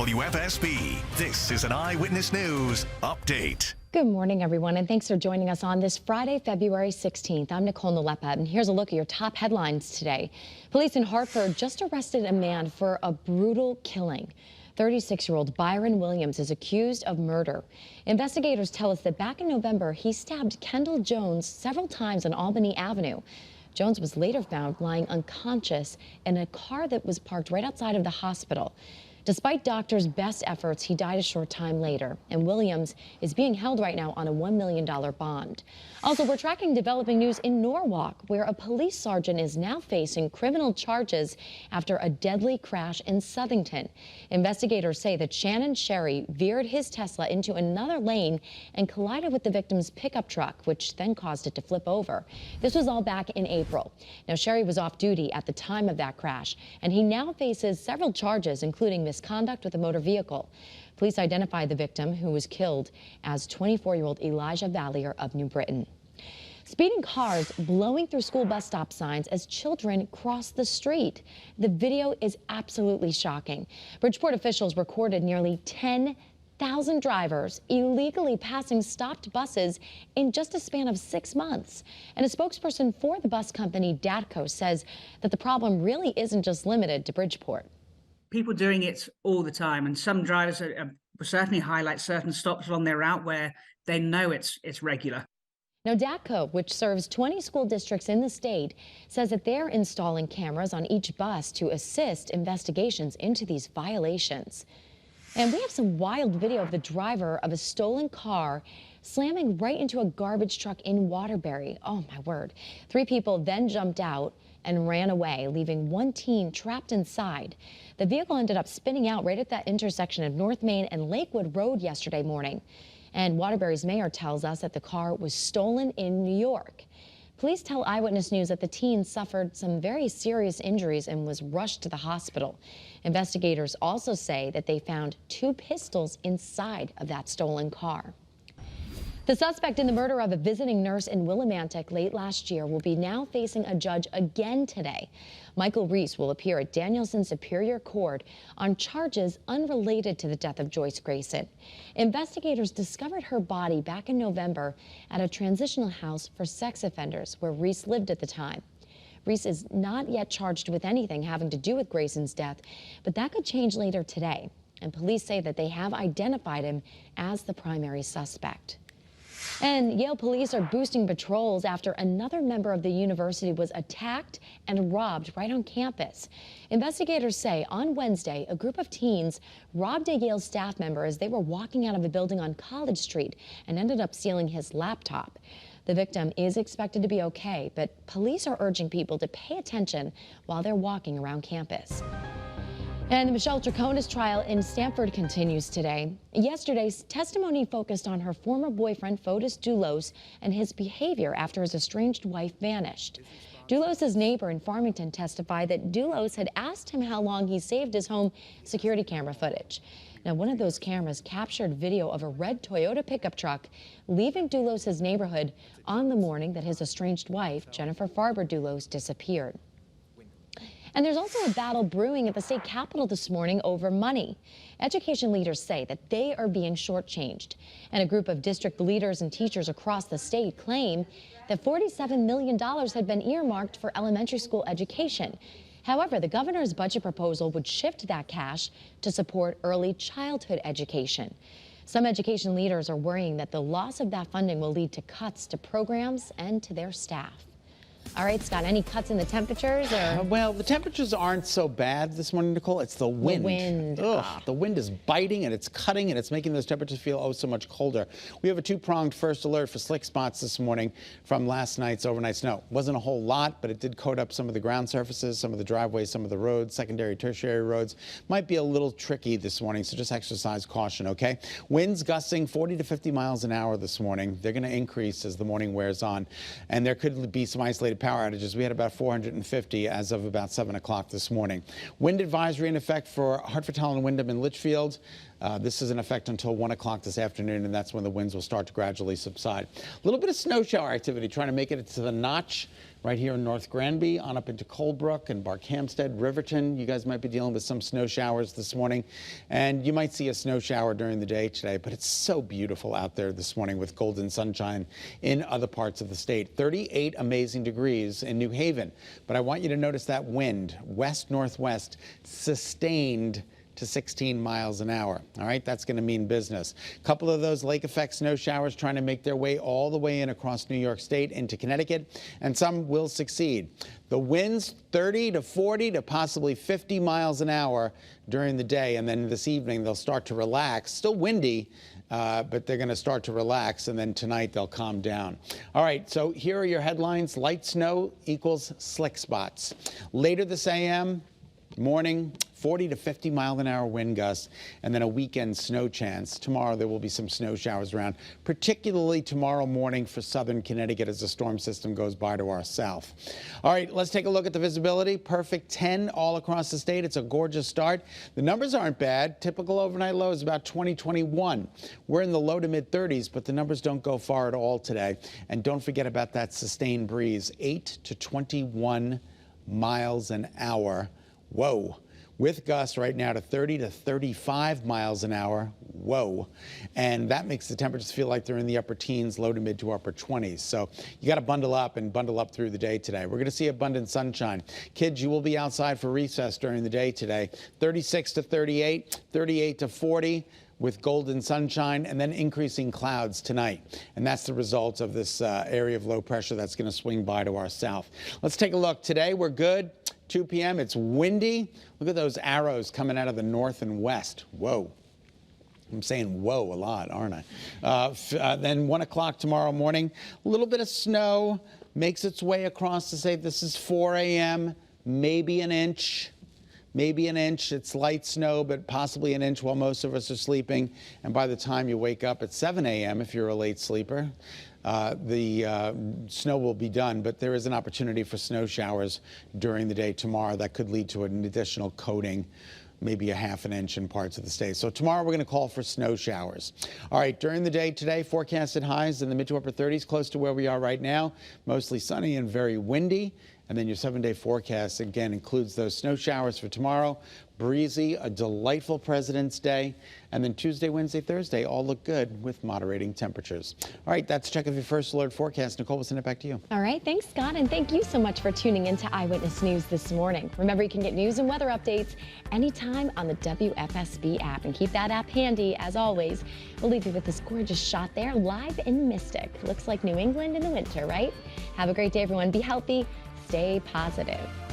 WFSB, this is an Eyewitness News Update. Good morning, everyone, and thanks for joining us on this Friday, February 16th. I'm Nicole Nalepa, and here's a look at your top headlines today. Police in Hartford just arrested a man for a brutal killing. 36-year-old Byron Williams is accused of murder. Investigators tell us that back in November, he stabbed Kendall Jones several times on Albany Avenue. Jones was later found lying unconscious in a car that was parked right outside of the hospital. Despite doctors' best efforts, he died a short time later, and Williams is being held right now on a $1 million bond. Also, we're tracking developing news in Norwalk, where a police sergeant is now facing criminal charges after a deadly crash in Southington. Investigators say that Shannon Sherry veered his Tesla into another lane and collided with the victim's pickup truck, which then caused it to flip over. This was all back in April. Now, Sherry was off duty at the time of that crash, and he now faces several charges, including misconduct with a motor vehicle. Police identified the victim, who was killed, as 24-year-old Elijah Valier of New Britain. Speeding cars blowing through school bus stop signs as children cross the street. The video is absolutely shocking. Bridgeport officials recorded nearly 10,000 drivers illegally passing stopped buses in just a span of 6 months. And a spokesperson for the bus company, Datco, says that the problem really isn't just limited to Bridgeport. People doing it all the time, and some drivers certainly highlight certain stops on their route where they know it's regular. Now, Datco, which serves 20 school districts in the state, says that they're installing cameras on each bus to assist investigations into these violations. And we have some wild video of the driver of a stolen car slamming right into a garbage truck in Waterbury. Oh, my word. 3 people then jumped out and ran away, leaving 1 teen trapped inside. The vehicle ended up spinning out right at that intersection of North Main and Lakewood Road yesterday morning. And Waterbury's mayor tells us that the car was stolen in New York. Police tell Eyewitness News that the teen suffered some very serious injuries and was rushed to the hospital. Investigators also say that they found 2 pistols inside of that stolen car. The suspect in the murder of a visiting nurse in Willimantic late last year will be now facing a judge again today. Michael Reese will appear at Danielson Superior Court on charges unrelated to the death of Joyce Grayson. Investigators discovered her body back in November at a transitional house for sex offenders where Reese lived at the time. Reese is not yet charged with anything having to do with Grayson's death, but that could change later today. And police say that they have identified him as the primary suspect. And Yale police are boosting patrols after another member of the university was attacked and robbed right on campus. Investigators say on Wednesday, a group of teens robbed a Yale staff member as they were walking out of a building on College Street and ended up stealing his laptop. The victim is expected to be okay, but police are urging people to pay attention while they're walking around campus. And the Michelle Troconis trial in Stamford continues today. Yesterday's testimony focused on her former boyfriend, Fotis Dulos, and his behavior after his estranged wife vanished. Dulos' neighbor in Farmington testified that Dulos had asked him how long he saved his home security camera footage. Now, one of those cameras captured video of a red Toyota pickup truck leaving Dulos' neighborhood on the morning that his estranged wife, Jennifer Farber Dulos, disappeared. And there's also a battle brewing at the state capitol this morning over money. Education leaders say that they are being shortchanged. And a group of district leaders and teachers across the state claim that $47 million had been earmarked for elementary school education. However, the governor's budget proposal would shift that cash to support early childhood education. Some education leaders are worrying that the loss of that funding will lead to cuts to programs and to their staff. All right, Scott, any cuts in the temperatures? Well, the temperatures aren't so bad this morning, Nicole. It's the wind. The wind. Ugh, the wind is biting and it's cutting and it's making those temperatures feel oh so much colder. We have a 2-pronged first alert for slick spots this morning from last night's overnight snow. Wasn't a whole lot, but it did coat up some of the ground surfaces, some of the driveways, some of the roads, secondary, tertiary roads. Might be a little tricky this morning, so just exercise caution, okay? Winds gusting 40 to 50 miles an hour this morning. They're going to increase as the morning wears on, and there could be some isolated power outages. We had about 450 as of about 7 o'clock this morning. Wind advisory in effect for Hartford, Holland, Wyndham, and Litchfield. This is in effect until 1 o'clock this afternoon, and that's when the winds will start to gradually subside. A little bit of snow shower activity trying to make it to the Notch right here in North Granby on up into Colebrook and Barkhamsted, Riverton. You guys might be dealing with some snow showers this morning, and you might see a snow shower during the day today, but it's so beautiful out there this morning with golden sunshine in other parts of the state. 38 amazing degrees in New Haven, but I want you to notice that wind, west-northwest, sustained to 16 miles an hour. All right, that's going to mean business. A couple of those lake effect snow showers trying to make their way all the way in across New York State into Connecticut, and some will succeed. The winds 30 to 40 to possibly 50 miles an hour during the day, and then this evening they'll start to relax. Still windy, but they're going to start to relax, and then tonight they'll calm down. All right, so here are your headlines. Light snow equals slick spots. Later this a.m., morning, 40 to 50 mile an hour wind gusts, and then a weekend snow chance. Tomorrow there will be some snow showers around, particularly tomorrow morning for southern Connecticut as the storm system goes by to our south. All right, let's take a look at the visibility. Perfect 10 all across the state. It's a gorgeous start. The numbers aren't bad. Typical overnight low is about 20, 21. We're in the low to mid 30s, but the numbers don't go far at all today. And don't forget about that sustained breeze, 8 to 21 miles an hour. Whoa. With gusts right now to 30 to 35 miles an hour. Whoa. And that makes the temperatures feel like they're in the upper teens, low to mid to upper 20s. So you got to bundle up and bundle up through the day today. We're going to see abundant sunshine. Kids, you will be outside for recess during the day today. 36 to 38, 38 to 40. With golden sunshine and then increasing clouds tonight. And that's the result of this area of low pressure that's going to swing by to our south. Let's take a look. Today we're good. 2 p.m. It's windy. Look at those arrows coming out of the north and west. Whoa. I'm saying whoa a lot, aren't I? Then 1 o'clock tomorrow morning, a little bit of snow makes its way across to say this is 4 a.m., maybe an inch. Maybe an inch. It's light snow, but possibly an inch while most of us are sleeping. And by the time you wake up at 7 a.m., if you're a late sleeper, the snow will be done. But there is an opportunity for snow showers during the day tomorrow that could lead to an additional coating, maybe a half an inch in parts of the state. So tomorrow we're going to call for snow showers. All right, during the day today, forecasted highs in the mid to upper 30s, close to where we are right now. Mostly sunny and very windy. And then your 7-day forecast, again, includes those snow showers for tomorrow. Breezy, a delightful President's Day. And then Tuesday, Wednesday, Thursday all look good with moderating temperatures. All right, that's a check of your first alert forecast. Nicole, we'll send it back to you. All right, thanks, Scott. And thank you so much for tuning in to Eyewitness News this morning. Remember, you can get news and weather updates anytime on the WFSB app. And keep that app handy, as always. We'll leave you with this gorgeous shot there, live in Mystic. Looks like New England in the winter, right? Have a great day, everyone. Be healthy. Stay positive.